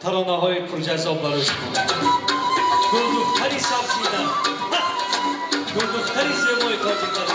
таронаҳои пурҷазоб барои шумо. Гулдухтари сабзида, гулдухтари зебои тоҷикистон.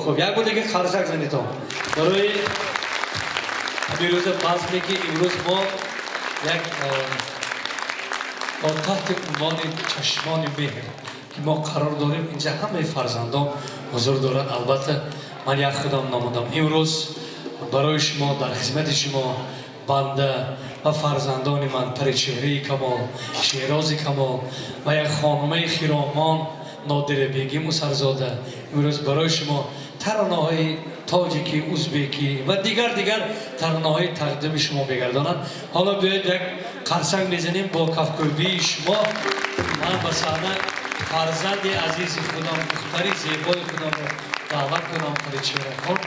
خب یک بود دیگه خرسک زنید هم برای همین روز فصله که امروز ما یک با تحت عنوان چشمان مهر که ما قرار داریم اینجا همه فرزندان حضور دارن. البته من یک خودم نمودم امروز برای شما در خدمت شما بنده و فرزندان من پریچهره کمال شیراز کمال و یک خانمه خیرامان نادر بیگی موسرزاده امروز برای شما ترانه‌های تاجیکی، ازبکی و دیگر ترانه‌های تقدیم شما بگردانند. حالا بیاید یک قرصنگ بزنیم با کفگویی شما. من به صحنه فرزند عزیز خودم دختری زیبای خودم رو دعوت کنم پریچهره خان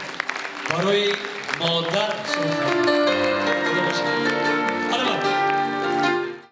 برای مادر